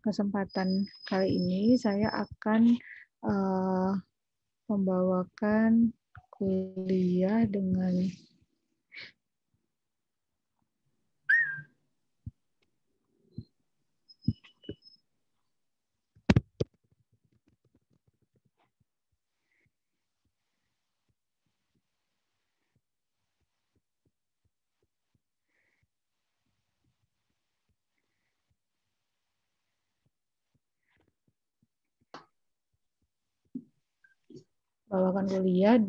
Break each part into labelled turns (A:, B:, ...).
A: kesempatan kali ini saya akan membawakan kuliah dengan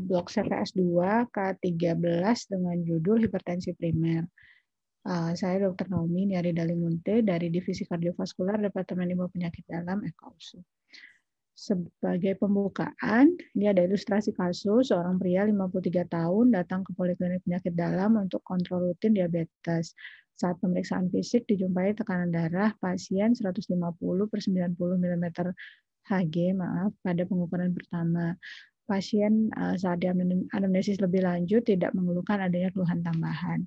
A: blok CPS 2 K13 dengan judul hipertensi primer. Saya Dr. Naomi Niari Dalimunte dari Divisi Kardiovaskular Departemen Ilmu Penyakit Dalam FKUSU. Sebagai pembukaan, ini ada ilustrasi kasus seorang pria 53 tahun datang ke Poliklinik Penyakit Dalam untuk kontrol rutin diabetes. Saat pemeriksaan fisik dijumpai tekanan darah pasien 150/90 mm Hg, pada pengukuran pertama. Pasien saat dianamnesis lebih lanjut tidak mengeluhkan adanya keluhan tambahan.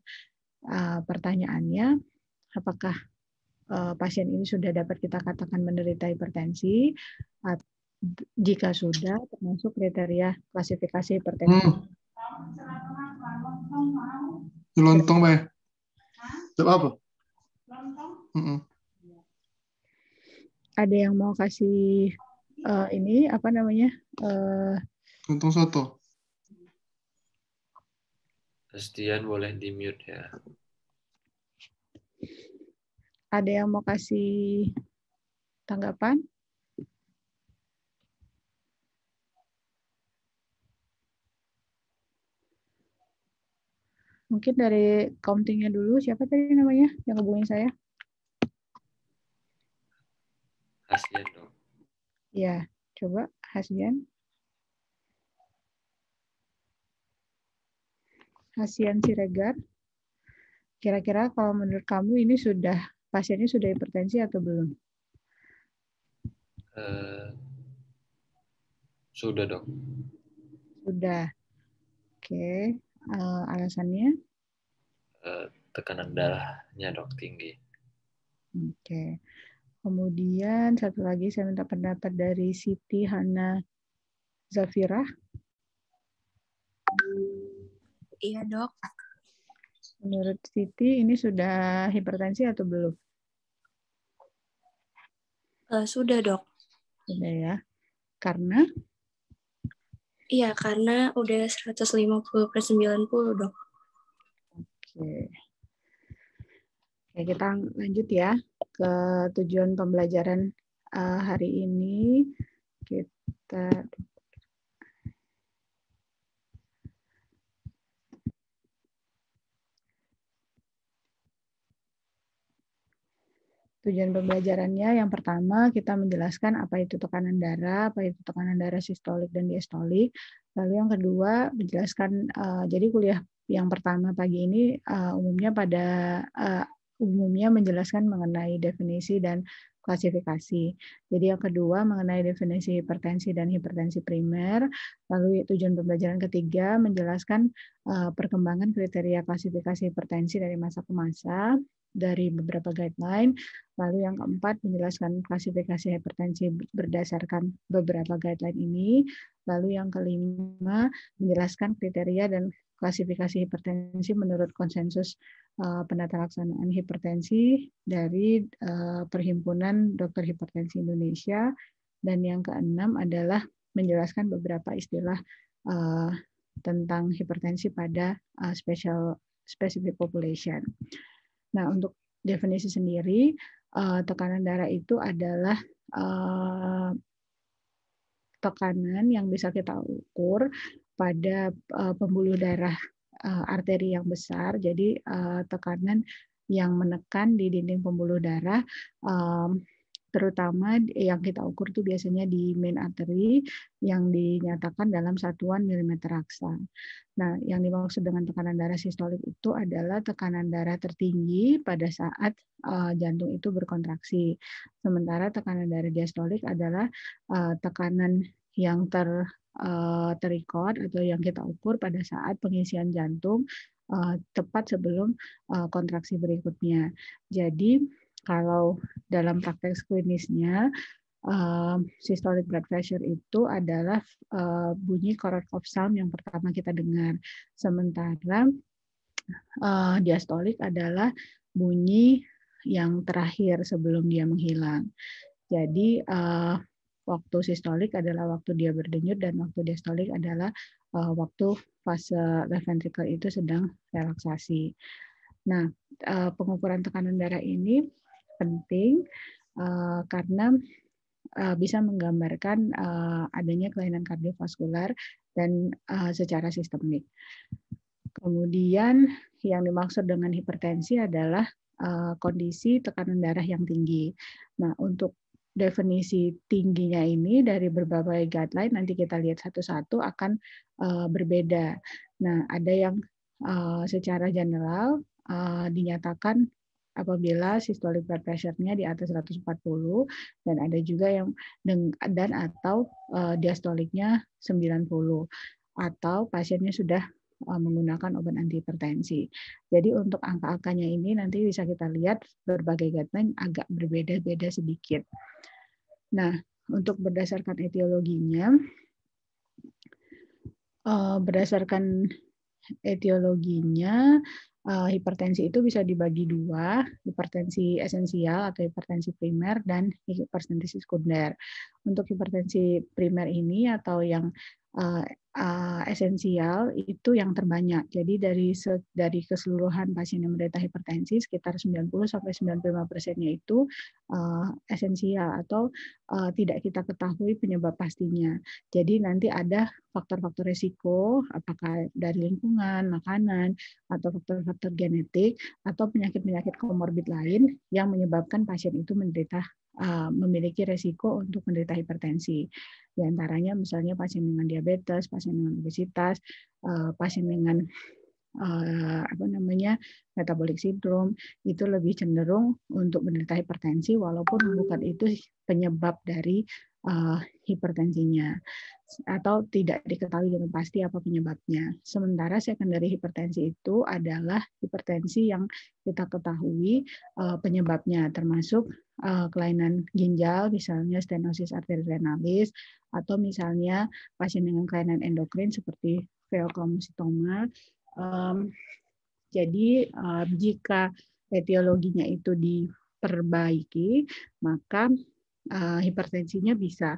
A: Pertanyaannya, apakah pasien ini sudah dapat kita katakan menderita hipertensi? Jika sudah, termasuk kriteria klasifikasi hipertensi.
B: Lontong, Mbak. Coba apa?
A: Ada yang mau kasih ini apa namanya?
B: Lontong soto.
C: Pastian boleh di-mute ya.
A: Ada yang mau kasih tanggapan? Mungkin dari countingnya dulu, siapa tadi namanya yang hubungin saya?
C: Hasyan dong.
A: Ya, coba Hasyan. Hasyan Siregar. Kira-kira kalau menurut kamu ini pasiennya sudah hipertensi atau belum?
C: Sudah dok.
A: Sudah. Oke. Alasannya?
C: Tekanan darahnya dok tinggi.
A: Oke. Kemudian satu lagi saya minta pendapat dari Siti Hana Zafirah.
D: Iya dok.
A: Menurut Siti ini sudah hipertensi atau belum?
D: Sudah dok.
A: Sudah ya. Karena?
D: Iya, karena udah 150/90 dok.
A: Oke. Oke, kita lanjut ya ke tujuan pembelajaran hari ini. Tujuan pembelajarannya yang pertama kita menjelaskan apa itu tekanan darah, apa itu tekanan darah sistolik dan diastolik. Lalu yang kedua menjelaskan jadi kuliah yang pertama pagi ini umumnya menjelaskan mengenai definisi dan klasifikasi. Jadi yang kedua mengenai definisi hipertensi dan hipertensi primer. Lalu tujuan pembelajaran ketiga menjelaskan perkembangan kriteria klasifikasi hipertensi dari masa ke masa dari beberapa guideline. Lalu yang keempat menjelaskan klasifikasi hipertensi berdasarkan beberapa guideline ini. Lalu yang kelima menjelaskan kriteria dan klasifikasi hipertensi menurut konsensus penata laksanaan hipertensi dari Perhimpunan Dokter Hipertensi Indonesia. Dan yang keenam adalah menjelaskan beberapa istilah tentang hipertensi pada specific population. Nah, untuk definisi sendiri, tekanan darah itu adalah tekanan yang bisa kita ukur pada pembuluh darah arteri yang besar. Jadi tekanan yang menekan di dinding pembuluh darah, terutama yang kita ukur itu biasanya di main artery yang dinyatakan dalam satuan milimeter raksa. Nah, yang dimaksud dengan tekanan darah sistolik itu adalah tekanan darah tertinggi pada saat jantung itu berkontraksi. Sementara tekanan darah diastolik adalah tekanan yang terrecord atau yang kita ukur pada saat pengisian jantung tepat sebelum kontraksi berikutnya. Jadi kalau dalam praktek klinisnya systolic blood pressure itu adalah bunyi Korotkoff sound yang pertama kita dengar. Sementara diastolik adalah bunyi yang terakhir sebelum dia menghilang. Jadi waktu sistolik adalah waktu dia berdenyut dan waktu diastolik adalah waktu fase left ventricle itu sedang relaksasi. Nah, pengukuran tekanan darah ini penting karena bisa menggambarkan adanya kelainan kardiovaskular dan secara sistemik. Kemudian yang dimaksud dengan hipertensi adalah kondisi tekanan darah yang tinggi. Nah, untuk definisi tingginya ini dari berbagai guideline nanti kita lihat satu-satu akan berbeda. Nah, ada yang secara general dinyatakan apabila systolic blood pressure-nya di atas 140 dan ada juga yang dan atau diastoliknya 90 atau pasiennya sudah menggunakan obat antihipertensi. Jadi untuk angka-angkanya ini nanti bisa kita lihat berbagai guideline agak berbeda-beda sedikit. Nah, untuk berdasarkan etiologinya, hipertensi itu bisa dibagi dua, hipertensi esensial atau hipertensi primer dan hipertensi sekunder. Untuk hipertensi primer ini atau yang esensial itu yang terbanyak. Jadi dari keseluruhan pasien yang menderita hipertensi sekitar 90-95%-nya itu esensial atau tidak kita ketahui penyebab pastinya. Jadi nanti ada faktor-faktor resiko apakah dari lingkungan, makanan, atau faktor-faktor genetik atau penyakit-penyakit komorbid lain yang menyebabkan pasien itu memiliki resiko untuk menderita hipertensi. Di antaranya misalnya pasien dengan diabetes, pasien dengan obesitas, pasien dengan metabolic syndrome itu lebih cenderung untuk menderita hipertensi walaupun bukan itu penyebab dari hipertensinya atau tidak diketahui dengan pasti apa penyebabnya. Sementara secondary hipertensi itu adalah hipertensi yang kita ketahui penyebabnya termasuk kelainan ginjal misalnya stenosis arteriorenalis atau misalnya pasien dengan kelainan endokrin seperti pheochromocytoma. Jadi jika etiologinya itu diperbaiki, maka hipertensinya bisa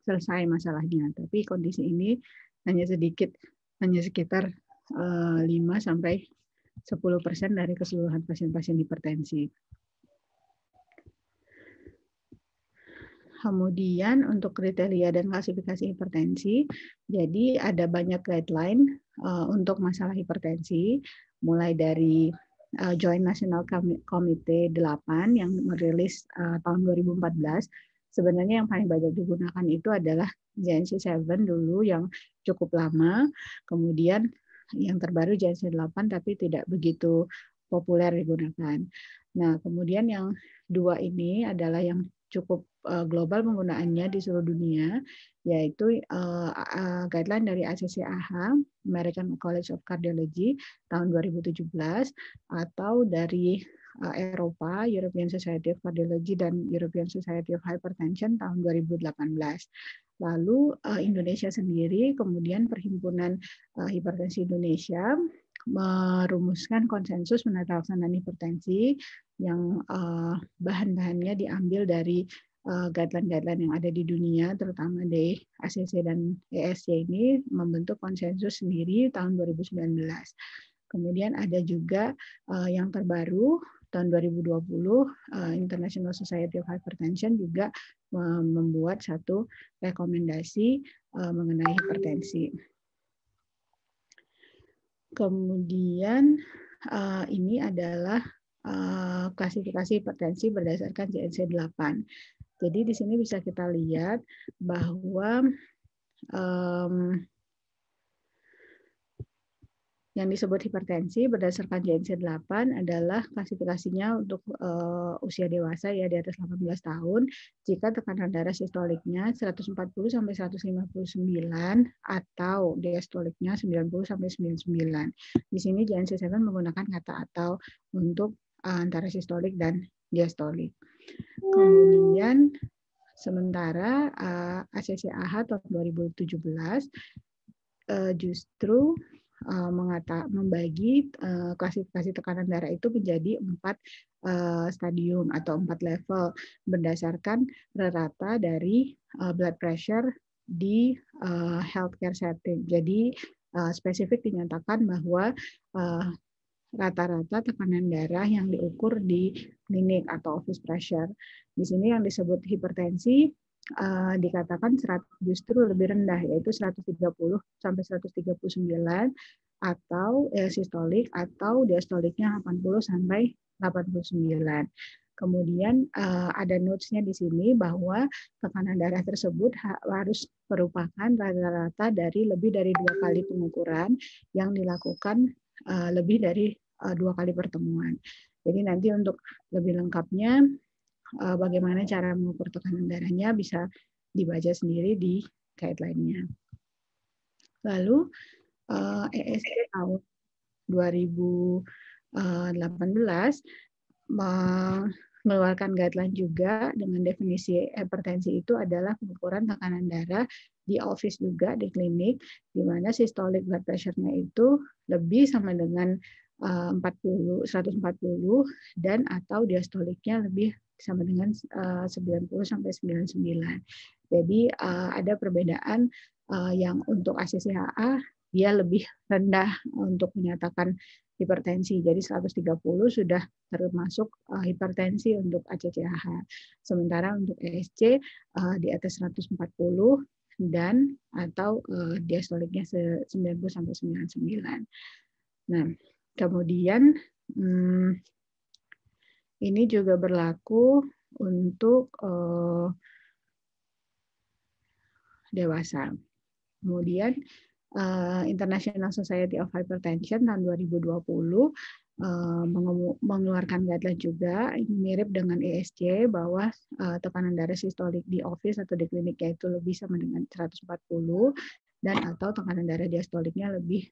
A: selesai masalahnya. Tapi kondisi ini hanya sekitar 5-10% dari keseluruhan pasien-pasien hipertensi. Kemudian untuk kriteria dan klasifikasi hipertensi, jadi ada banyak guideline untuk masalah hipertensi, mulai dari Joint National Committee 8 yang merilis tahun 2014. Sebenarnya yang paling banyak digunakan itu adalah JNC7 dulu yang cukup lama, kemudian yang terbaru JNC8 tapi tidak begitu populer digunakan. Nah, kemudian yang dua ini adalah yang cukup global penggunaannya di seluruh dunia, yaitu guideline dari ACC/AHA, American College of Cardiology, tahun 2017, atau dari Eropa, European Society of Cardiology dan European Society of Hypertension, tahun 2018. Lalu Indonesia sendiri, kemudian Perhimpunan Hipertensi Indonesia, merumuskan konsensus menata laksanaan hipertensi yang bahan-bahannya diambil dari guideline-guideline yang ada di dunia, terutama di ACC dan ESC ini membentuk konsensus sendiri tahun 2019. Kemudian ada juga yang terbaru tahun 2020 International Society of Hypertension juga membuat satu rekomendasi mengenai hipertensi. Kemudian ini adalah klasifikasi hipertensi berdasarkan JNC8. Jadi di sini bisa kita lihat bahwa yang disebut hipertensi berdasarkan JNC8 adalah klasifikasinya untuk usia dewasa ya di atas 18 tahun jika tekanan darah sistoliknya 140 sampai 159 atau diastoliknya 90 sampai 99. Di sini JNC7 menggunakan kata atau untuk antara sistolik dan diastolik. Kemudian sementara ACC/AHA tahun 2017 justru membagi klasifikasi tekanan darah itu menjadi 4 stadium atau 4 level berdasarkan rata dari blood pressure di healthcare setting. Jadi spesifik dinyatakan bahwa rata-rata tekanan darah yang diukur di klinik atau office pressure. Di sini yang disebut hipertensi dikatakan justru lebih rendah, yaitu 130 sampai 139, atau sistolik atau diastoliknya 80 sampai 89. Kemudian ada notes-nya di sini bahwa tekanan darah tersebut harus merupakan rata-rata dari lebih dari 2 kali pengukuran yang dilakukan lebih dari 2 kali pertemuan. Jadi nanti untuk lebih lengkapnya bagaimana cara mengukur tekanan darahnya bisa dibaca sendiri di guideline-nya. Lalu ESC tahun 2018 mengeluarkan guideline juga dengan definisi hipertensi itu adalah pengukuran tekanan darah di office juga, di klinik, di mana systolic blood pressure-nya itu lebih sama dengan 140 dan atau diastoliknya lebih sama dengan 90 sampai 99. Jadi ada perbedaan yang untuk ACC/HA dia lebih rendah untuk menyatakan hipertensi. Jadi 130 sudah termasuk hipertensi untuk ACC/HA. Sementara untuk ESC di atas 140 dan atau diastoliknya 90 sampai 99. Nah, kemudian ini juga berlaku untuk dewasa. Kemudian International Society of Hypertension tahun 2020 mengeluarkan guideline juga mirip dengan ESC bahwa tekanan darah sistolik di office atau di klinik yaitu lebih sama dengan 140 dan atau tekanan darah diastoliknya lebih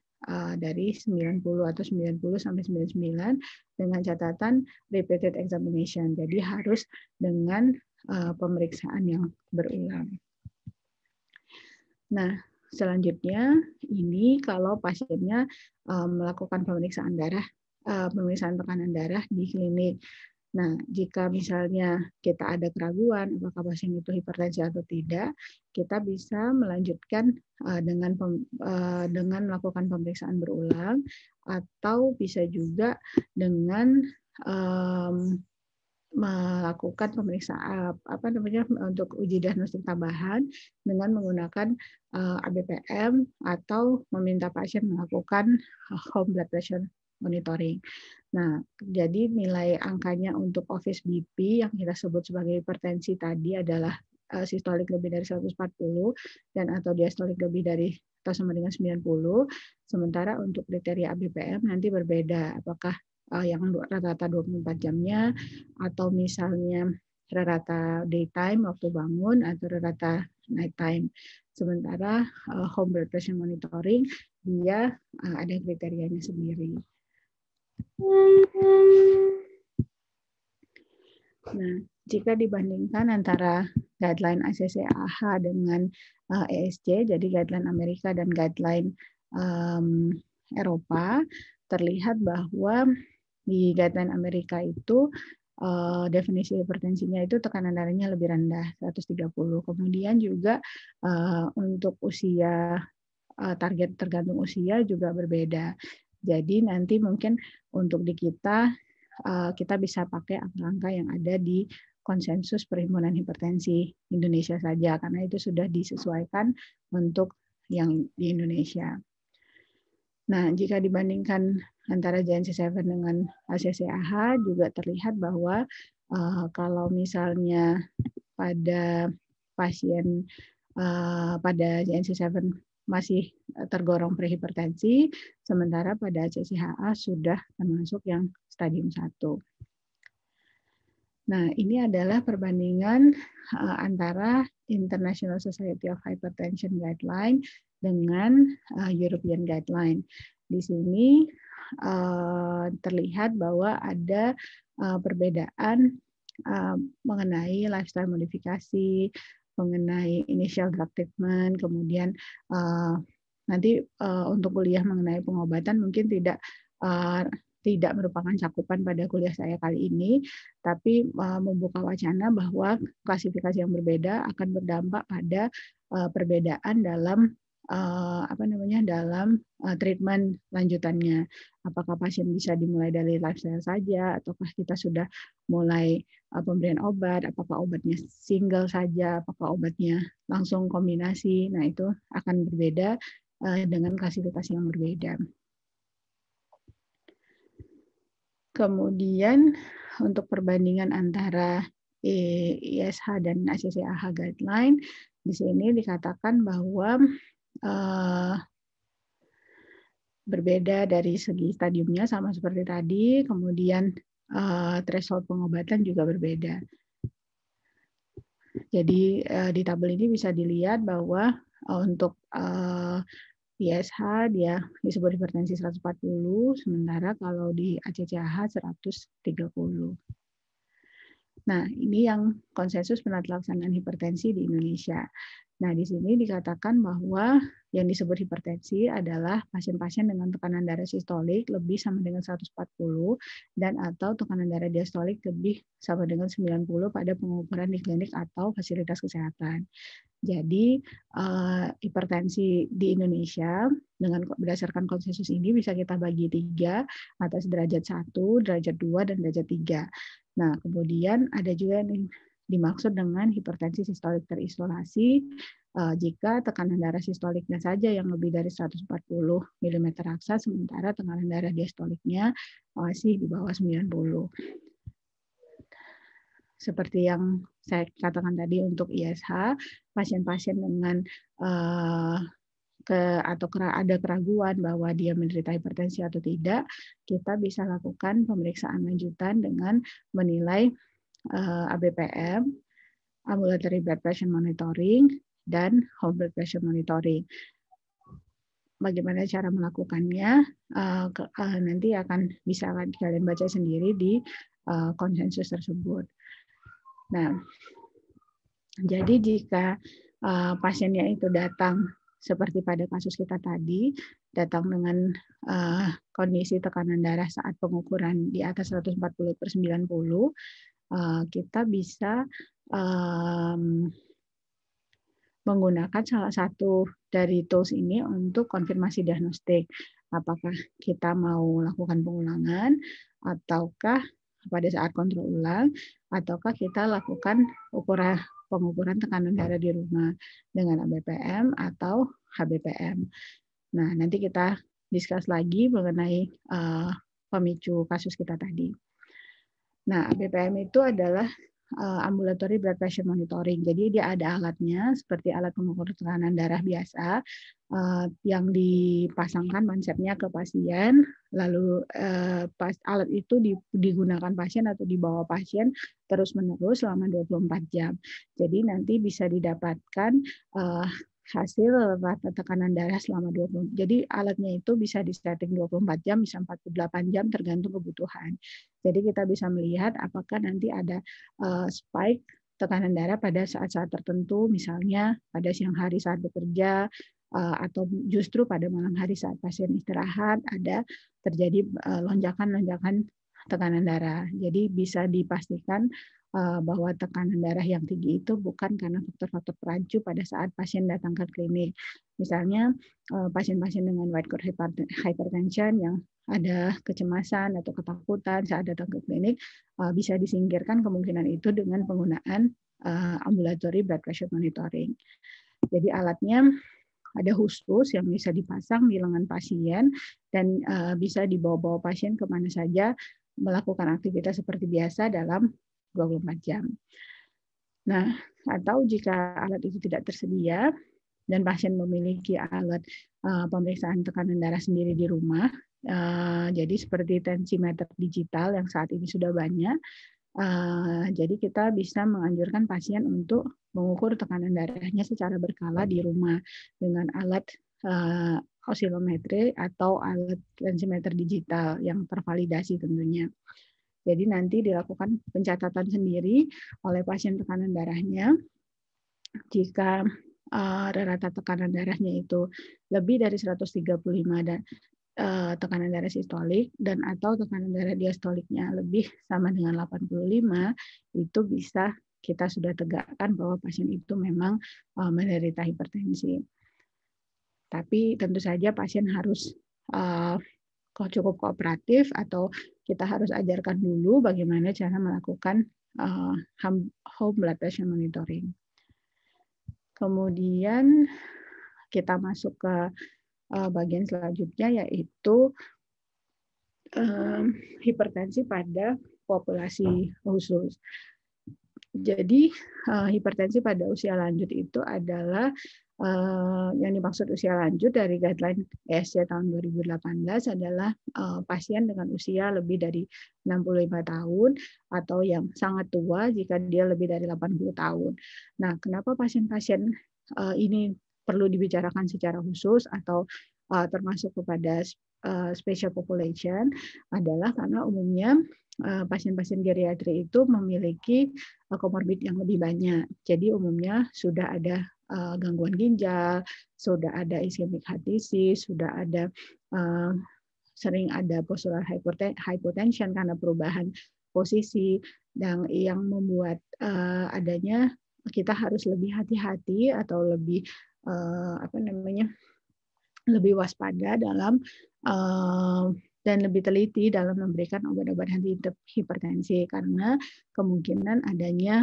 A: dari 90 atau 90 sampai 99 dengan catatan repeated examination. Jadi harus dengan pemeriksaan yang berulang. Nah, selanjutnya ini kalau pasiennya melakukan pemeriksaan tekanan darah di klinik. Nah, jika misalnya kita ada keraguan apakah pasien itu hipertensi atau tidak, kita bisa melanjutkan dengan melakukan pemeriksaan berulang, atau bisa juga dengan melakukan pemeriksaan untuk uji diagnostik tambahan dengan menggunakan ABPM atau meminta pasien melakukan home blood pressure monitoring. Nah, jadi nilai angkanya untuk office BP yang kita sebut sebagai hipertensi tadi adalah sistolik lebih dari 140 dan atau diastolik lebih dari atau sama dengan 90. Sementara untuk kriteria ABPM nanti berbeda, apakah yang rata-rata 24 jamnya atau misalnya rata-rata daytime waktu bangun atau rata-rata nighttime. Sementara home blood pressure monitoring dia ada kriterianya sendiri. Nah, jika dibandingkan antara guideline ACC/AHA dengan ESC, jadi guideline Amerika dan guideline Eropa, terlihat bahwa di guideline Amerika itu definisi hipertensinya itu tekanan darahnya lebih rendah, 130. Kemudian juga untuk usia, target tergantung usia juga berbeda. Jadi nanti mungkin untuk di kita bisa pakai angka-angka yang ada di konsensus Perhimpunan Hipertensi Indonesia saja, karena itu sudah disesuaikan untuk yang di Indonesia. Nah, jika dibandingkan antara JNC7 dengan ACC/AHA juga terlihat bahwa kalau misalnya pada pasien pada JNC7 masih tergolong prehipertensi, sementara pada ACC/HA sudah termasuk yang stadium 1. Nah, ini adalah perbandingan antara International Society of Hypertension Guideline dengan European Guideline. di sini terlihat bahwa ada perbedaan mengenai lifestyle modifikasi, mengenai initial drug treatment, kemudian nanti untuk kuliah mengenai pengobatan mungkin tidak merupakan cakupan pada kuliah saya kali ini, tapi membuka wacana bahwa klasifikasi yang berbeda akan berdampak pada perbedaan dalam dalam treatment lanjutannya. Apakah pasien bisa dimulai dari lifestyle saja, ataukah kita sudah mulai pemberian obat, apakah obatnya single saja, apakah obatnya langsung kombinasi. Nah, itu akan berbeda dengan klasifikasi yang berbeda. Kemudian untuk perbandingan antara ISH dan ACCAH guideline, di sini dikatakan bahwa berbeda dari segi stadiumnya sama seperti tadi, kemudian threshold pengobatan juga berbeda. Jadi di tabel ini bisa dilihat bahwa untuk ISH dia disebut hipertensi 140, sementara kalau di ACCAH 130. Nah, ini yang konsensus penata-laksanaan hipertensi di Indonesia. Nah, di sini dikatakan bahwa yang disebut hipertensi adalah pasien-pasien dengan tekanan darah sistolik lebih sama dengan 140 dan atau tekanan darah diastolik lebih sama dengan 90 pada pengukuran di klinik atau fasilitas kesehatan. Jadi, hipertensi di Indonesia dengan berdasarkan konsensus ini bisa kita bagi 3 atas derajat 1, derajat 2, dan derajat 3. Nah, kemudian ada juga yang dimaksud dengan hipertensi sistolik terisolasi jika tekanan darah sistoliknya saja yang lebih dari 140 mm raksa, sementara tekanan darah diastoliknya masih di bawah 90. Seperti yang saya katakan tadi untuk ISH, pasien-pasien dengan ada keraguan bahwa dia menderita hipertensi atau tidak, kita bisa lakukan pemeriksaan lanjutan dengan menilai ABPM, ambulatory blood pressure monitoring, dan whole blood pressure monitoring. Bagaimana cara melakukannya, nanti akan bisa kalian baca sendiri di konsensus tersebut. Nah, jadi jika pasiennya itu datang seperti pada kasus kita tadi, datang dengan kondisi tekanan darah saat pengukuran di atas 140/90, kita bisa menggunakan salah satu dari tools ini untuk konfirmasi diagnostik. Apakah kita mau lakukan pengulangan, ataukah pada saat kontrol ulang, ataukah kita lakukan pengukuran tekanan darah di rumah dengan ABPM atau HBPM. Nah, nanti kita discuss lagi mengenai pemicu kasus kita tadi. Nah, ABPM itu adalah ambulatory blood pressure monitoring. Jadi dia ada alatnya seperti alat pengukur tekanan darah biasa yang dipasangkan konsepnya ke pasien, lalu alat itu digunakan pasien atau dibawa pasien terus-menerus selama 24 jam. Jadi nanti bisa didapatkan hasil rata tekanan darah selama 20. Jadi alatnya itu bisa di-setting 24 jam, bisa 48 jam tergantung kebutuhan. Jadi kita bisa melihat apakah nanti ada spike tekanan darah pada saat-saat tertentu, misalnya pada siang hari saat bekerja, atau justru pada malam hari saat pasien istirahat ada terjadi lonjakan-lonjakan tekanan darah. Jadi bisa dipastikan bahwa tekanan darah yang tinggi itu bukan karena faktor-faktor perancu pada saat pasien datang ke klinik. Misalnya pasien-pasien dengan white coat hypertension yang ada kecemasan atau ketakutan saat datang ke klinik, bisa disingkirkan kemungkinan itu dengan penggunaan ambulatory blood pressure monitoring. Jadi alatnya ada khusus yang bisa dipasang di lengan pasien dan bisa dibawa-bawa pasien kemana saja melakukan aktivitas seperti biasa dalam 24 jam. Nah, atau jika alat itu tidak tersedia dan pasien memiliki alat pemeriksaan tekanan darah sendiri di rumah, jadi seperti tensimeter digital yang saat ini sudah banyak, jadi kita bisa menganjurkan pasien untuk mengukur tekanan darahnya secara berkala di rumah dengan alat osilometri atau alat tensimeter digital yang tervalidasi tentunya. Jadi nanti dilakukan pencatatan sendiri oleh pasien tekanan darahnya. Jika rata tekanan darahnya itu lebih dari 135 dan tekanan darah sistolik dan atau tekanan darah diastoliknya lebih sama dengan 85, itu bisa kita sudah tegakkan bahwa pasien itu memang menderita hipertensi. Tapi tentu saja pasien harus cukup kooperatif atau kita harus ajarkan dulu bagaimana cara melakukan home blood pressure monitoring. Kemudian kita masuk ke bagian selanjutnya, yaitu hipertensi pada populasi khusus. Jadi hipertensi pada usia lanjut itu adalah yang dimaksud usia lanjut dari guideline ESC tahun 2018 adalah pasien dengan usia lebih dari 65 tahun atau yang sangat tua jika dia lebih dari 80 tahun. Nah, kenapa pasien-pasien ini perlu dibicarakan secara khusus atau termasuk kepada special population adalah karena umumnya pasien-pasien geriatri itu memiliki komorbid yang lebih banyak. Jadi umumnya sudah ada gangguan ginjal, sudah ada ischemic heart disease, sudah ada sering ada postural hypotension karena perubahan posisi, dan yang membuat adanya kita harus lebih hati-hati atau lebih lebih waspada dalam dan lebih teliti dalam memberikan obat-obat anti hipertensi karena kemungkinan adanya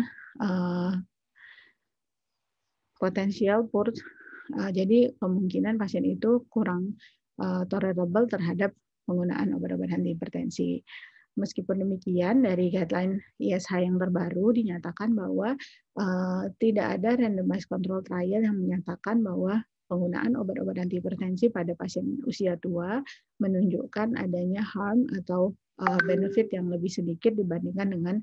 A: potensial jadi kemungkinan pasien itu kurang tolerable terhadap penggunaan obat-obat anti hipertensi. Meskipun demikian, dari guideline ISH yang terbaru dinyatakan bahwa tidak ada randomized control trial yang menyatakan bahwa penggunaan obat-obat anti hipertensi pada pasien usia tua menunjukkan adanya harm atau benefit yang lebih sedikit dibandingkan dengan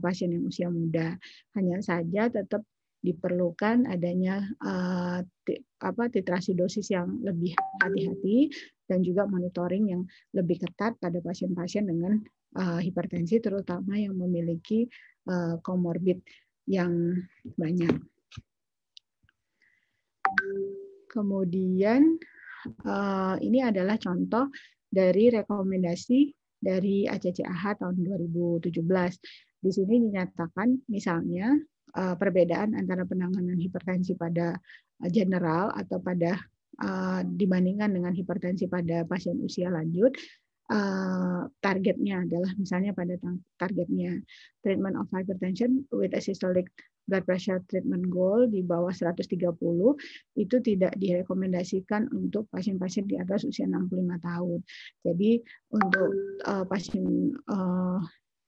A: pasien yang usia muda. Hanya saja tetap diperlukan adanya titrasi dosis yang lebih hati-hati dan juga monitoring yang lebih ketat pada pasien-pasien dengan hipertensi, terutama yang memiliki komorbid yang banyak. Kemudian ini adalah contoh dari rekomendasi dari ACCAH tahun 2017. Di sini dinyatakan misalnya perbedaan antara penanganan hipertensi pada general atau pada dibandingkan dengan hipertensi pada pasien usia lanjut, targetnya adalah misalnya pada targetnya treatment of hypertension with a systolic blood pressure treatment goal di bawah 130 itu tidak direkomendasikan untuk pasien-pasien di atas usia 65 tahun. Jadi untuk pasien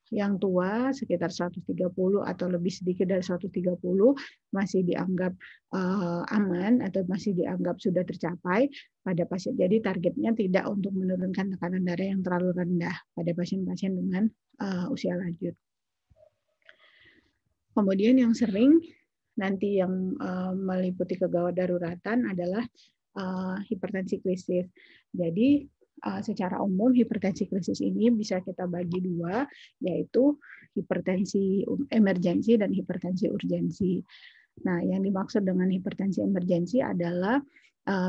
A: yang tua sekitar 130 atau lebih sedikit dari 130 masih dianggap aman atau masih dianggap sudah tercapai pada pasien. Jadi targetnya tidak untuk menurunkan tekanan darah yang terlalu rendah pada pasien-pasien dengan usia lanjut. Kemudian yang sering nanti yang meliputi kegawat daruratan adalah hipertensi krisis. Jadi secara umum hipertensi krisis ini bisa kita bagi dua, yaitu hipertensi emergensi dan hipertensi urgensi. Nah, yang dimaksud dengan hipertensi emergensi adalah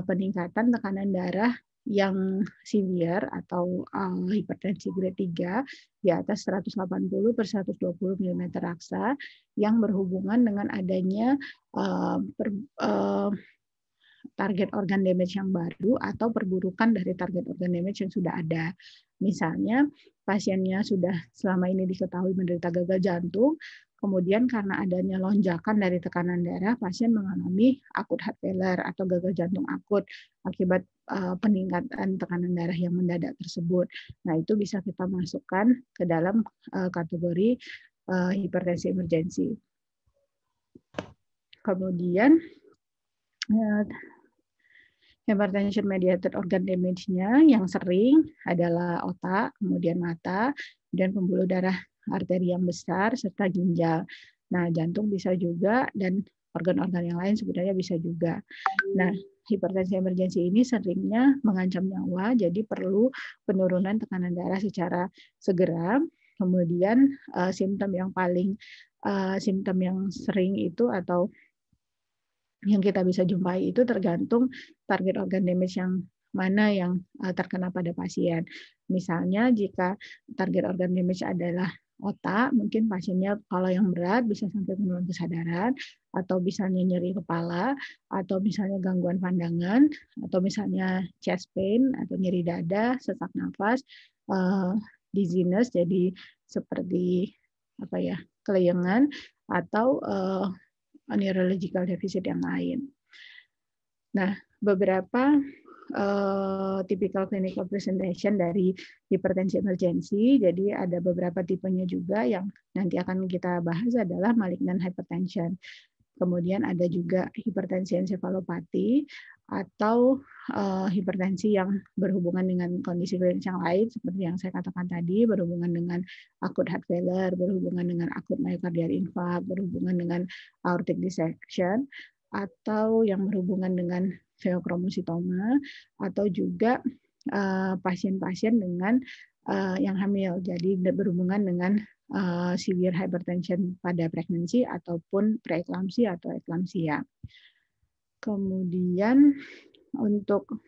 A: peningkatan tekanan darah yang severe atau hipertensi grade 3 di atas 180/120 mm raksa yang berhubungan dengan adanya target organ damage yang baru atau perburukan dari target organ damage yang sudah ada. Misalnya pasiennya sudah selama ini diketahui menderita gagal jantung, kemudian karena adanya lonjakan dari tekanan darah, pasien mengalami akut heart failure atau gagal jantung akut akibat peningkatan tekanan darah yang mendadak tersebut. Nah, itu bisa kita masukkan ke dalam kategori hipertensi emergensi. Kemudian hypertension mediated organ damage-nya yang sering adalah otak, kemudian mata, dan pembuluh darah arteri yang besar, serta ginjal. Nah, jantung bisa juga, dan organ-organ yang lain sebenarnya bisa juga. Nah, hipertensi emergensi ini seringnya mengancam nyawa, jadi perlu penurunan tekanan darah secara segera. Kemudian simptom yang sering itu atau yang kita bisa jumpai itu tergantung target organ damage yang mana yang terkena pada pasien. Misalnya jika target organ damage adalah otak, mungkin pasiennya kalau yang berat bisa sampai penurunan kesadaran, atau misalnya nyeri kepala, atau misalnya gangguan pandangan, atau misalnya chest pain atau nyeri dada, sesak nafas, dizziness, jadi seperti kelayangan, atau neurological deficit yang lain. Nah, beberapa typical clinical presentation dari hipertensi emergensi. Jadi ada beberapa tipenya juga yang nanti akan kita bahas adalah malignant hypertension. Kemudian ada juga hipertensi ensefalopati atau hipertensi yang berhubungan dengan kondisi klinis yang lain seperti yang saya katakan tadi, berhubungan dengan acute heart failure, berhubungan dengan acute myocardial infarct, berhubungan dengan aortic dissection, atau yang berhubungan dengan feokromositoma, atau juga pasien-pasien dengan yang hamil, jadi berhubungan dengan severe hypertension pada pregnancy ataupun preeklamsi atau eklamsia. Kemudian untuk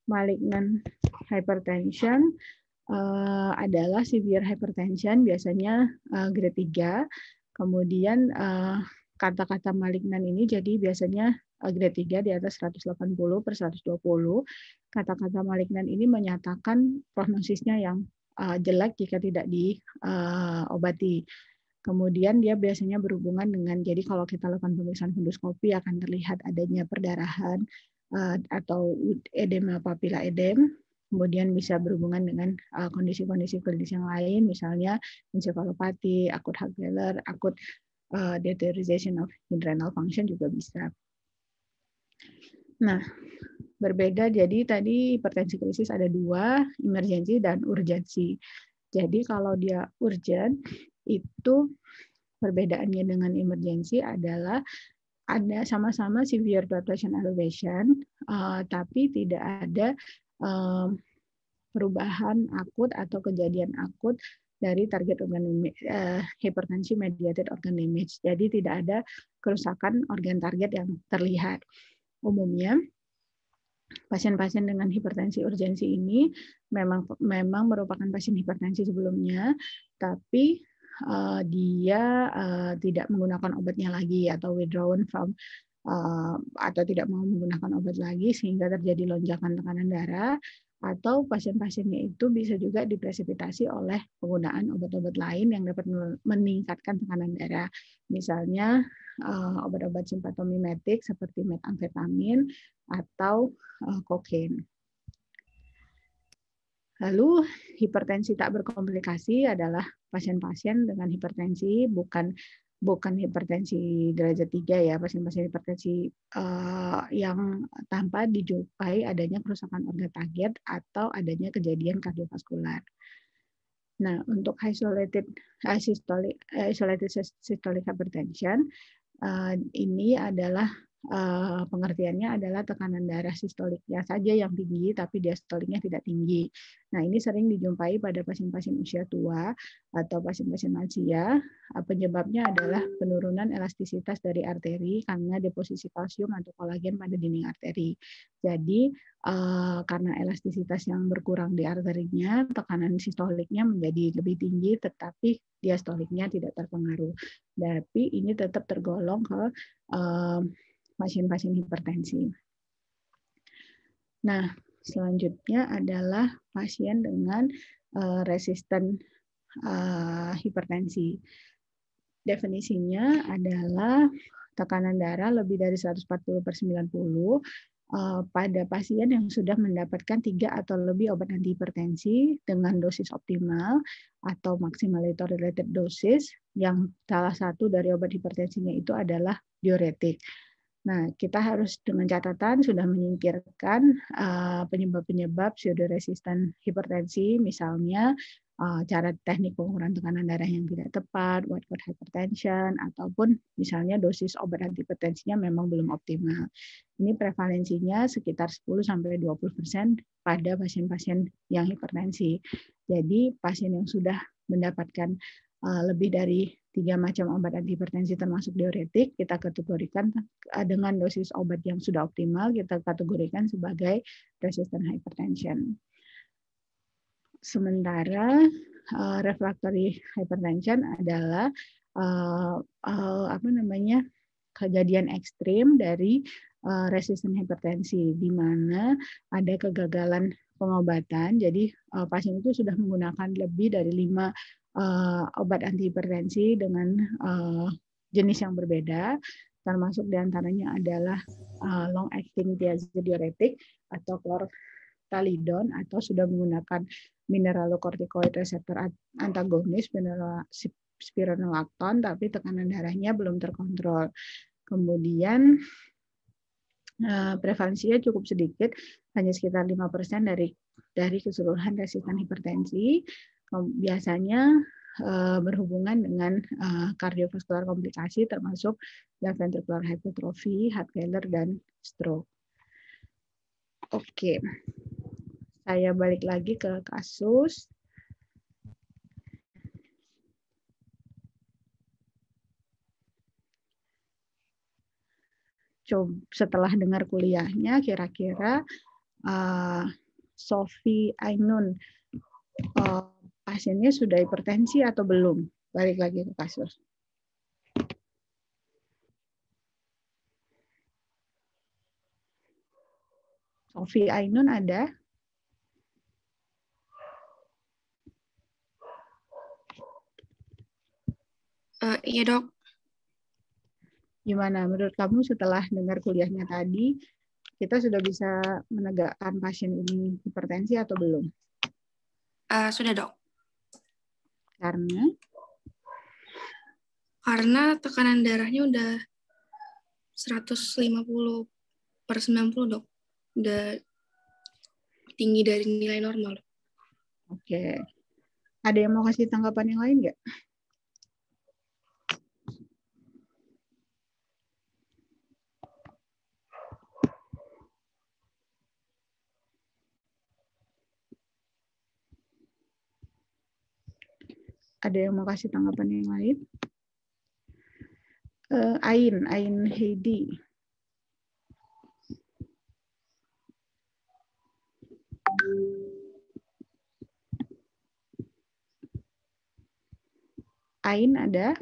A: malignant hypertension adalah severe hypertension, biasanya grade 3. Kemudian kata-kata malignan ini jadi biasanya grade 3 di atas 180/120. Kata-kata malignan ini menyatakan prognosisnya yang jelek jika tidak diobati. Kemudian dia biasanya berhubungan dengan, jadi kalau kita lakukan pemeriksaan fundoskopi akan terlihat adanya perdarahan atau edema papila edem. Kemudian bisa berhubungan dengan kondisi-kondisi klinis yang lain, misalnya ensefalopati, acute heart failure, acute deterioration of renal function juga bisa. Nah, berbeda, jadi tadi hipertensi krisis ada 2, emergensi dan urgensi. Jadi kalau dia urgent, itu perbedaannya dengan emergensi adalah ada sama-sama severe blood pressure elevation, tapi tidak ada perubahan akut atau kejadian akut dari target organ hipertensi mediated organ damage. Jadi tidak ada kerusakan organ target yang terlihat. Umumnya pasien-pasien dengan hipertensi urgensi ini memang merupakan pasien hipertensi sebelumnya, tapi dia tidak menggunakan obatnya lagi atau withdrawn from atau tidak mau menggunakan obat lagi sehingga terjadi lonjakan tekanan darah, atau pasien-pasiennya itu bisa juga dipresipitasi oleh penggunaan obat-obat lain yang dapat meningkatkan tekanan darah. Misalnya obat-obat simpatomimetik seperti metamfetamin atau kokain. Lalu hipertensi tak berkomplikasi adalah pasien-pasien dengan hipertensi bukan hipertensi derajat 3 ya, pasien-pasien hipertensi yang tanpa dijumpai adanya kerusakan organ target atau adanya kejadian kardiovaskular. Nah, untuk isolated systolic hypertension ini adalah pengertiannya adalah tekanan darah sistoliknya saja yang tinggi, tapi diastoliknya tidak tinggi. Nah, ini sering dijumpai pada pasien-pasien usia tua atau pasien-pasien lansia. Penyebabnya adalah penurunan elastisitas dari arteri karena deposisi kalsium atau kolagen pada dinding arteri. Jadi, karena elastisitas yang berkurang di arterinya, tekanan sistoliknya menjadi lebih tinggi, tetapi diastoliknya tidak terpengaruh. Tapi ini tetap tergolong ke pasien-pasien hipertensi. Nah, selanjutnya adalah pasien dengan resisten hipertensi. Definisinya adalah tekanan darah lebih dari 140/90 pada pasien yang sudah mendapatkan 3 atau lebih obat antihipertensi dengan dosis optimal atau maximal tolerated dosis, yang salah satu dari obat hipertensinya itu adalah diuretik. Nah, kita harus dengan catatan sudah menyingkirkan penyebab-penyebab pseudoresistan hipertensi, misalnya cara teknik pengukuran tekanan darah yang tidak tepat, white coat hypertension, ataupun misalnya dosis obat antihipertensinya memang belum optimal. Ini prevalensinya sekitar 10-20% pada pasien-pasien yang hipertensi. Jadi pasien yang sudah mendapatkan lebih dari 3 macam obat antihipertensi termasuk diuretik, kita kategorikan dengan dosis obat yang sudah optimal, kita kategorikan sebagai resistant hypertension. Sementara refractory hypertension adalah kejadian ekstrim dari resistant hipertensi, di mana ada kegagalan pengobatan. Jadi pasien itu sudah menggunakan lebih dari 5 obat antihipertensi dengan jenis yang berbeda, termasuk diantaranya adalah long acting diuretik atau chlortalidon, atau sudah menggunakan mineralocorticoid reseptor antagonis spironolactone, tapi tekanan darahnya belum terkontrol. Kemudian prevalensinya cukup sedikit, hanya sekitar 5% dari keseluruhan resistan hipertensi. Biasanya berhubungan dengan kardiovaskular komplikasi termasuk left ventricular hypertrophy, heart failure, dan stroke. Oke. Saya balik lagi ke kasus. Coba setelah dengar kuliahnya, kira-kira Sophie Ainun pasiennya sudah hipertensi atau belum? Balik lagi ke kasus. Sophie Ainun ada?
D: Iya dok.
A: Gimana menurut kamu setelah dengar kuliahnya tadi, kita sudah bisa menegakkan pasien ini hipertensi atau belum?
D: Sudah dok.
A: Karena
D: tekanan darahnya udah 150/90 dok. Udah tinggi dari nilai normal.
A: Oke. Ada yang mau kasih tanggapan yang lain nggak? Ada yang mau kasih tanggapan yang lain? Ain Heidi. Ain ada?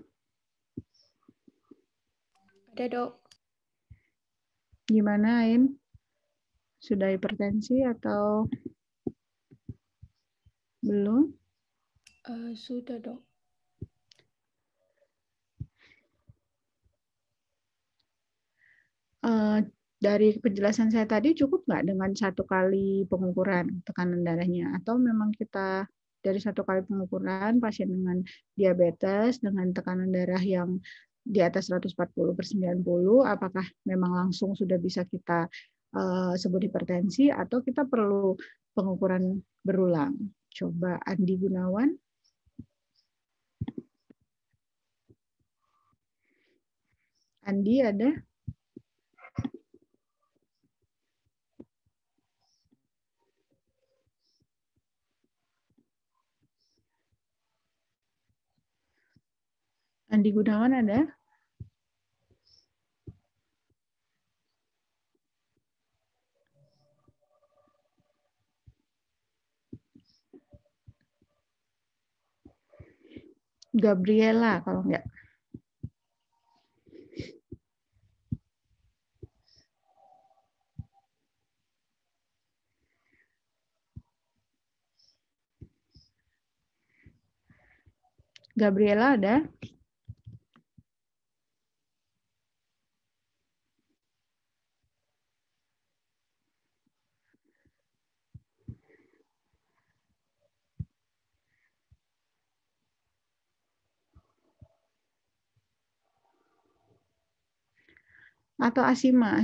D: Ada dok.
A: Gimana Ain? Sudah hipertensi atau belum?
D: Sudah dok.
A: Dari penjelasan saya tadi cukup nggak dengan 1 kali pengukuran tekanan darahnya? Atau memang kita dari 1 kali pengukuran pasien dengan diabetes dengan tekanan darah yang di atas 140/90, apakah memang langsung sudah bisa kita sebut hipertensi atau kita perlu pengukuran berulang? Coba Andi Gunawan. Andi ada? Andi Gunawan ada? Gabriela kalau enggak. Gabriela ada? Atau Asima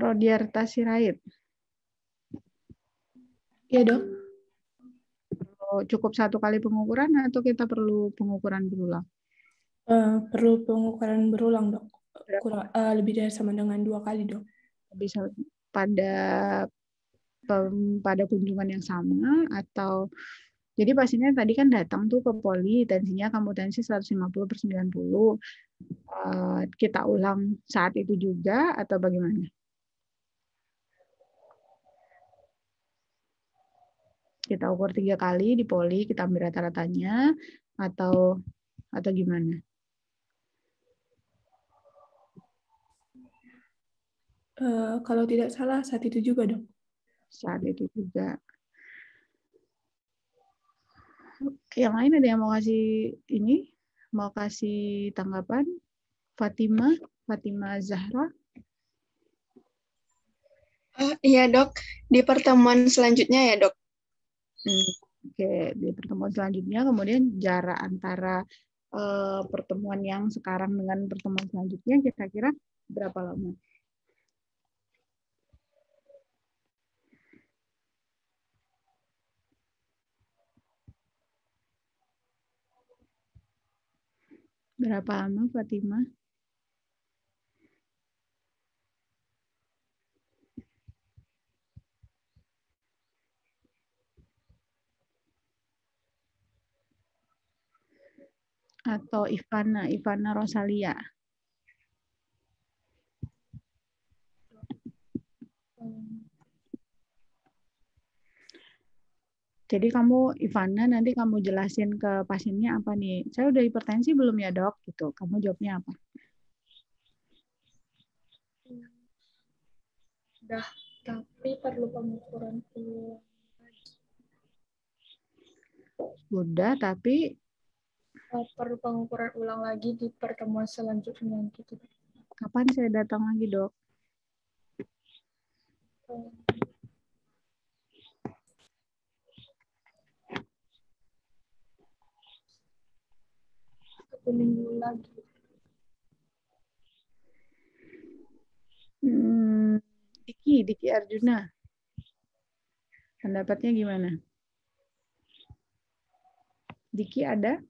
A: Rodiarta Sirait?
D: Iya dok.
A: Atau cukup 1 kali pengukuran atau kita perlu pengukuran berulang?
D: Perlu pengukuran berulang, Dok. Lebih dari sama dengan 2 kali, Dok.
A: Bisa pada kunjungan yang sama atau jadi pasiennya tadi kan datang tuh ke poli, tensinya kamu tensi 150/90. Kita ulang saat itu juga atau bagaimana? Kita ukur 3 kali di poli, kita ambil rata-ratanya atau gimana?
D: Kalau tidak salah saat itu juga, Dok.
A: Saat itu juga. Yang lain ada yang mau kasih tanggapan? Fatima Zahra.
E: Iya, Dok. Di pertemuan selanjutnya ya, Dok.
A: Oke, di pertemuan selanjutnya kemudian jarak antara pertemuan yang sekarang dengan pertemuan selanjutnya kira-kira berapa lama? Berapa lama, Fatima? Atau Ivana Rosalia? Jadi kamu, Ivana, nanti kamu jelasin ke pasiennya apa nih? Saya udah hipertensi belum ya, Dok? Gitu. Kamu jawabnya apa?
F: Udah, tapi perlu pengukuran ulang.
A: Udah, tapi
F: Perlu pengukuran ulang lagi di pertemuan selanjutnya gitu.
A: kapan saya datang lagi, Dok?
F: Satu minggu lagi.
A: Diki Arjuna. Pendapatnya gimana? Diki ada?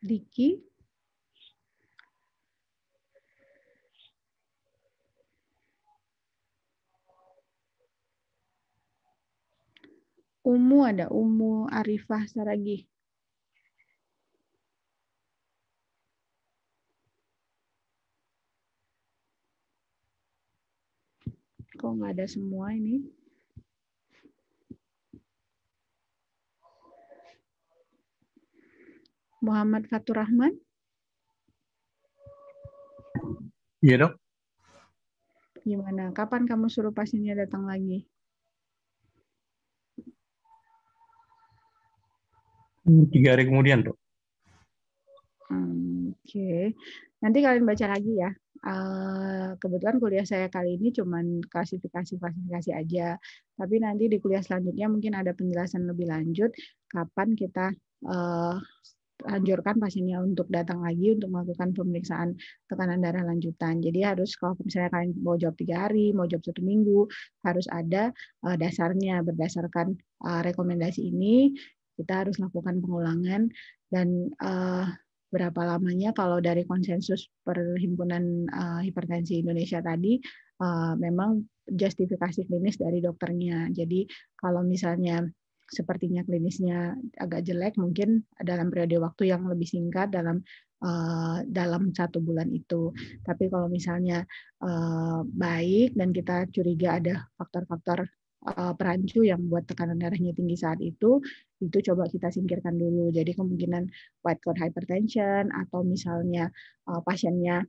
A: Diki? Ada Umu Arifah Saragih. Kok nggak ada semua ini? Muhammad Fatur Rahman?
B: Iya, Dok.
A: Gimana? Kapan kamu suruh pasiennya datang lagi?
B: 3 hari kemudian, Dok.
A: Oke. Nanti kalian baca lagi ya. Kebetulan kuliah saya kali ini cuman klasifikasi aja. Tapi nanti di kuliah selanjutnya mungkin ada penjelasan lebih lanjut kapan kita anjurkan pasiennya untuk datang lagi untuk melakukan pemeriksaan tekanan darah lanjutan. Jadi harus kalau misalnya kalian mau jawab 3 hari, mau jawab 1 minggu, harus ada dasarnya. Berdasarkan rekomendasi ini, kita harus lakukan pengulangan dan berapa lamanya kalau dari konsensus Perhimpunan Hipertensi Indonesia tadi memang justifikasi klinis dari dokternya. Jadi kalau misalnya sepertinya klinisnya agak jelek, mungkin dalam periode waktu yang lebih singkat dalam 1 bulan itu. Tapi kalau misalnya baik dan kita curiga ada faktor-faktor perancu yang buat tekanan darahnya tinggi saat itu coba kita singkirkan dulu. Jadi kemungkinan white coat hypertension atau misalnya pasiennya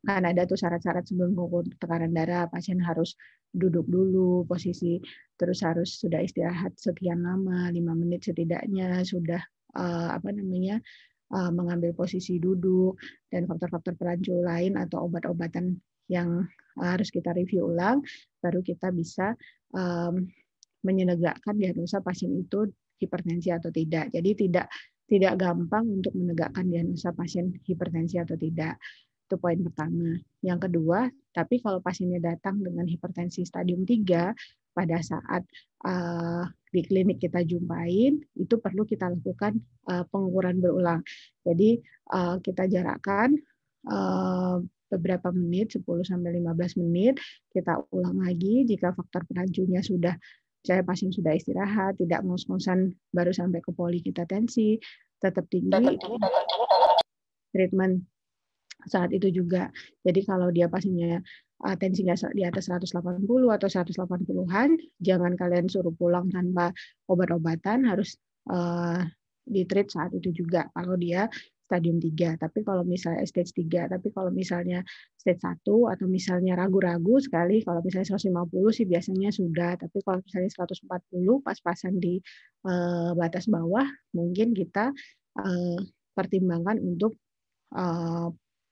A: kan ada tuh syarat-syarat sebelum mengukur tekanan darah, pasien harus duduk dulu posisi, terus harus sudah istirahat sekian lama, 5 menit setidaknya, sudah mengambil posisi duduk, dan faktor-faktor perancu lain atau obat-obatan yang harus kita review ulang, baru kita bisa menyenegakkan diagnosa pasien itu hipertensi atau tidak. Jadi tidak gampang untuk menegakkan diagnosa pasien hipertensi atau tidak. Itu poin pertama. Yang kedua, tapi kalau pasiennya datang dengan hipertensi stadium 3 pada saat di klinik kita jumpain, itu perlu kita lakukan pengukuran berulang. Jadi kita jarakkan beberapa menit, 10-15 menit, kita ulang lagi jika faktor peracunya sudah, saya pasien sudah istirahat, tidak ngos-ngosan baru sampai ke poli kita tensi, tetap tinggi, treatment saat itu juga. Jadi kalau dia pasiennya tensinya di atas 180 atau 180-an, jangan kalian suruh pulang tanpa obat-obatan, harus di-treat saat itu juga kalau dia stadium 3. Tapi kalau misalnya stage 3, tapi kalau misalnya stage 1 atau misalnya ragu-ragu sekali, kalau misalnya 150 sih biasanya sudah, tapi kalau misalnya 140 pas-pasan di batas bawah, mungkin kita pertimbangkan untuk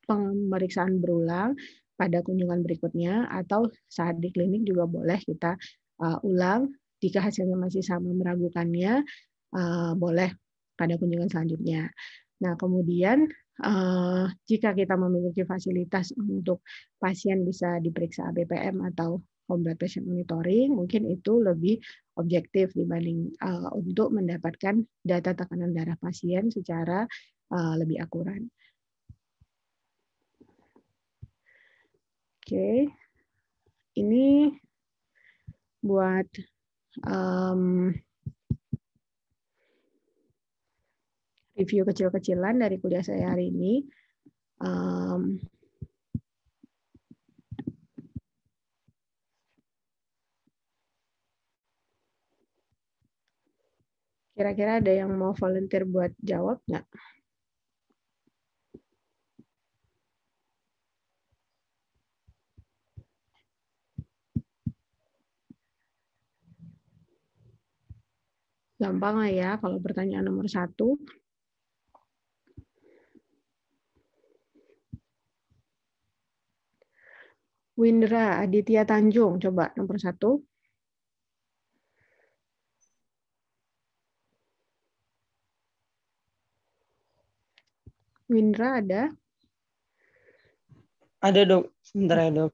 A: pemeriksaan berulang pada kunjungan berikutnya, atau saat di klinik juga boleh kita ulang. Jika hasilnya masih sama meragukannya, boleh pada kunjungan selanjutnya. Nah, kemudian jika kita memiliki fasilitas untuk pasien bisa diperiksa BPM atau home blood pressure monitoring, mungkin itu lebih objektif dibanding untuk mendapatkan data tekanan darah pasien secara lebih akurat. Oke, ini buat review kecil-kecilan dari kuliah saya hari ini. Kira-kira ada yang mau volunteer buat jawab nggak? Gampang lah ya kalau pertanyaan nomor 1. Windra Aditya Tanjung, coba nomor 1. Windra ada?
G: Ada dok, sebentar ya dok.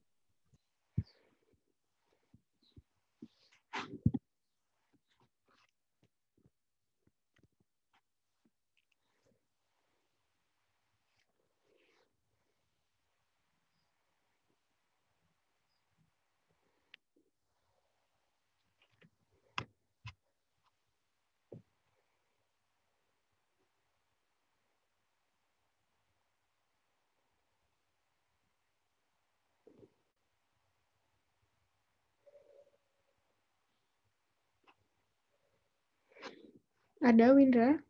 A: Ada Windra?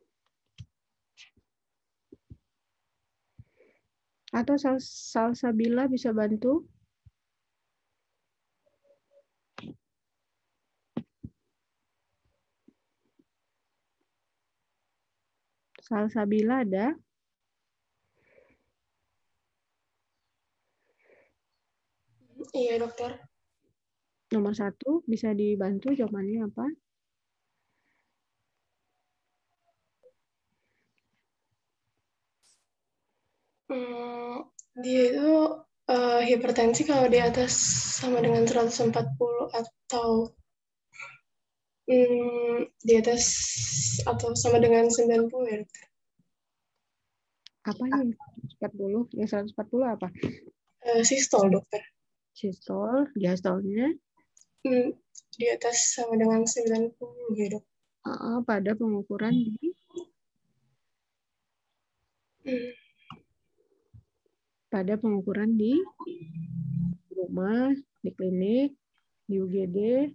A: Atau Salsabila bisa bantu? Salsabila ada?
E: Iya, dokter.
A: Nomor 1 bisa dibantu jawabannya apa?
E: Dia itu hipertensi kalau di atas sama dengan 140 atau di atas atau sama dengan 90 ya, dokter.
A: Apa yang 140? Yang 140 apa?
E: Sistol, dokter.
A: Sistol, diastolnya?
E: Di atas sama dengan 90 ya, dok.
A: Pada pengukuran di pada pengukuran di rumah, di klinik, di UGD.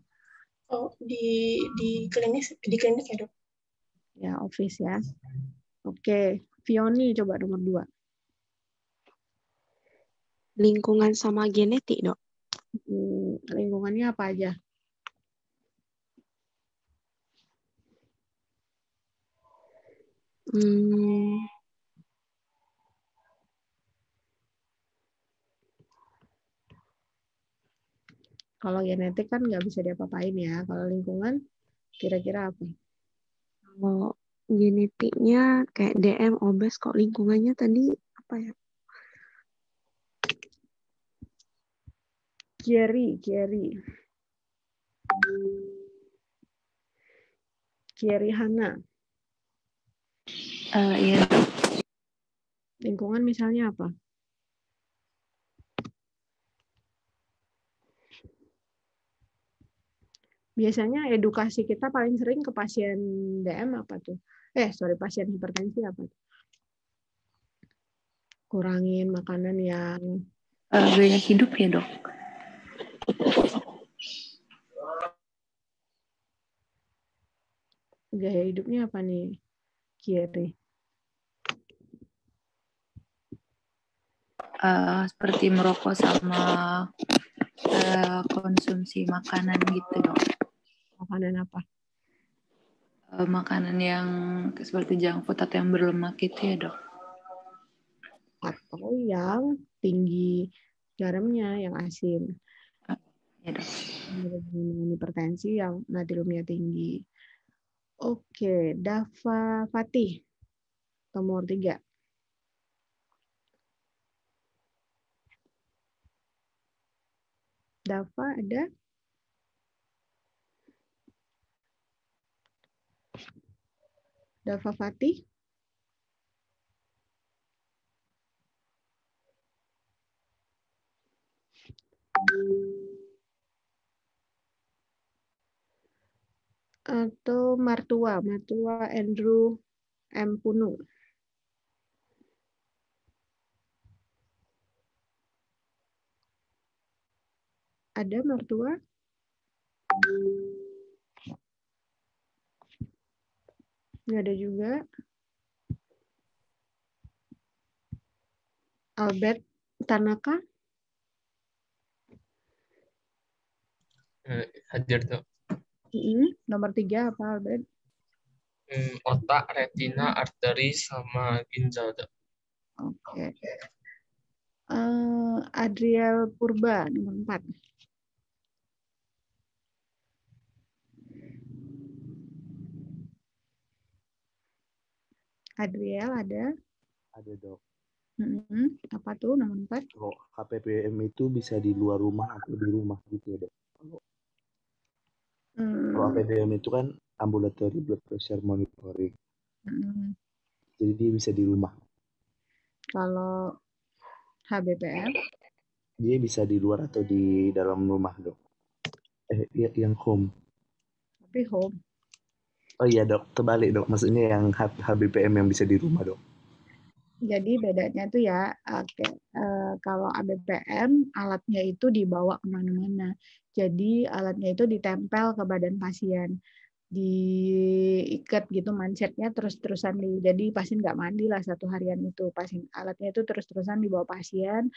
E: Oh, di klinik ya, dok.
A: Ya, office ya. Oke, Fioni coba nomor 2.
H: Lingkungan sama genetik, dok.
A: Lingkungannya apa aja? Kalau genetik kan nggak bisa diapa-apain ya. Kalau lingkungan, kira-kira apa?
H: Kalau genetiknya kayak DM, obes, kok lingkungannya tadi apa ya?
A: Kieri Hana.
I: Iya, Dok.
A: Lingkungan misalnya apa? Biasanya edukasi kita paling sering ke pasien DM apa tuh? Pasien hipertensi apa tuh? Kurangin makanan yang
I: Gaya hidup ya, Dok.
A: gaya hidupnya apa nih, Kieri?
I: Seperti merokok sama konsumsi makanan gitu, Dok.
A: Makanan apa?
I: Makanan yang seperti junk food atau yang berlemak gitu ya, Dok.
A: Atau yang tinggi garamnya, yang asin.
I: Ya, Dok.
A: Hipertensi yang natriumnya tinggi. Oke, Dava Fatih, nomor 3. Dava ada? Dava Fatih? Atau Martua Andrew M. Punu. Ada Martua? Nggak ada juga. Albert Tanaka?
J: Hadir, Dok.
A: Nomor 3 apa, Albert?
J: Otak, retina, arteri, sama ginjal, Dok.
A: Oke. Adriel Purba, nomor 4. Adriel ada?
K: Ada, Dok.
A: Apa tuh nomor 4?
K: Kalau HPPM itu bisa di luar rumah atau di rumah gitu ya, Dok. Kalau HPPM itu kan ambulatory blood pressure monitoring. Jadi dia bisa di rumah.
A: Kalau HBPM?
K: Dia bisa di luar atau di dalam rumah, Dok. Yang home.
A: Tapi home.
K: Oh iya, Dok, terbalik, Dok. Maksudnya yang HBPM yang bisa di rumah, Dok.
A: Jadi bedanya tuh ya, kalau ABPM alatnya itu dibawa kemana-mana. Jadi alatnya itu ditempel ke badan pasien, diikat gitu mansetnya terus-terusan jadi pasien nggak mandi lah 1 harian itu. Alatnya itu terus-terusan dibawa pasien,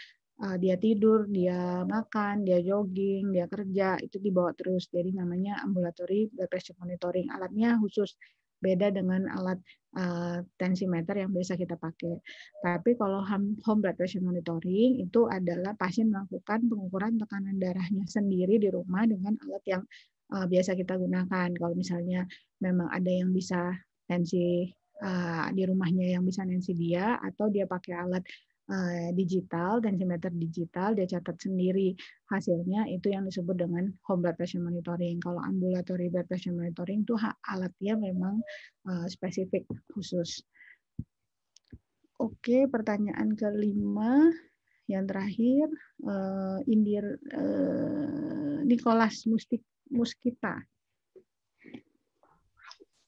A: dia tidur, dia makan, dia jogging, dia kerja, itu dibawa terus. Jadi namanya ambulatory blood pressure monitoring. Alatnya khusus, beda dengan alat tensimeter yang biasa kita pakai. Tapi kalau home blood pressure monitoring itu adalah pasien melakukan pengukuran tekanan darahnya sendiri di rumah dengan alat yang biasa kita gunakan. Kalau misalnya memang ada yang bisa tensi di rumahnya yang bisa tensi dia, atau dia pakai alat digital, tensimeter digital, dia catat sendiri hasilnya, itu yang disebut dengan home blood pressure monitoring. Kalau ambulatory blood pressure monitoring itu alatnya memang spesifik khusus. Oke, pertanyaan kelima yang terakhir, Indir Nicholas Muskita.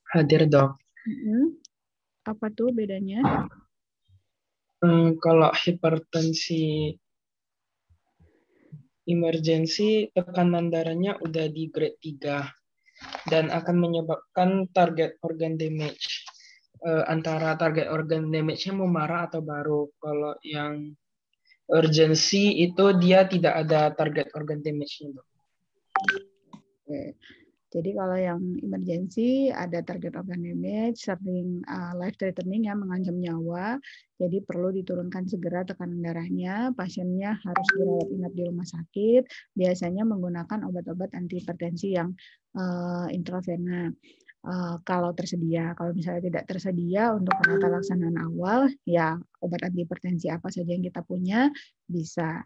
L: Hadir, Dok.
A: Apa tuh bedanya?
L: Kalau hipertensi emergency, tekanan darahnya udah di grade 3 dan akan menyebabkan target organ damage. Antara target organ damage-nya memarah atau baru. Kalau yang urgency itu dia tidak ada target organ damage-nya, Dok.
A: Oke. Jadi kalau yang emergency ada target organ damage, sering life threatening yang mengancam nyawa, jadi perlu diturunkan segera tekanan darahnya. Pasiennya harus dirawat inap di rumah sakit, biasanya menggunakan obat-obat antihipertensi yang intravena. kalau tersedia. Kalau misalnya tidak tersedia untuk penata laksanaan awal, ya obat antihipertensi apa saja yang kita punya bisa.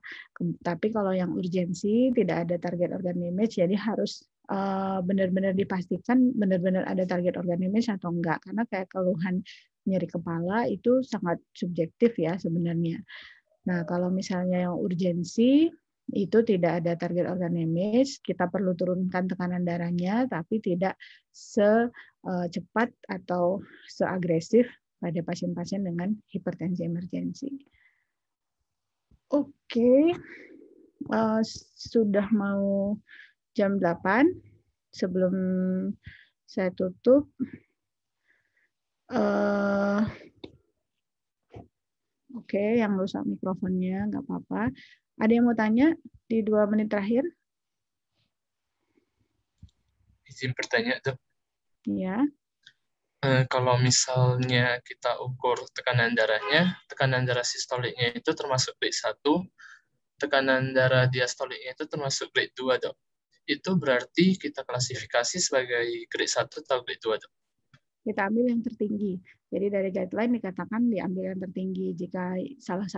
A: Tapi kalau yang urgensi tidak ada target organ damage, jadi harus benar-benar dipastikan benar-benar ada target organ damage atau enggak. Karena kayak keluhan nyeri kepala itu sangat subjektif ya sebenarnya. Nah, kalau misalnya yang urgensi itu tidak ada target organ damage, kita perlu turunkan tekanan darahnya, tapi tidak secepat atau seagresif pada pasien-pasien dengan hipertensi emergensi. Oke, sudah mau jam 8. Sebelum saya tutup, oke, yang rusak mikrofonnya nggak apa-apa. Ada yang mau tanya di 2 menit terakhir?
J: Izin bertanya, Dok.
A: Ya.
J: Kalau misalnya kita ukur tekanan darah sistoliknya itu termasuk grade 1, tekanan darah diastoliknya itu termasuk grade 2, Dok. Itu berarti kita klasifikasi sebagai grade 1 atau grade 2, Dok?
A: Kita ambil yang tertinggi. Jadi dari guideline dikatakan diambil yang tertinggi. Jika salah satu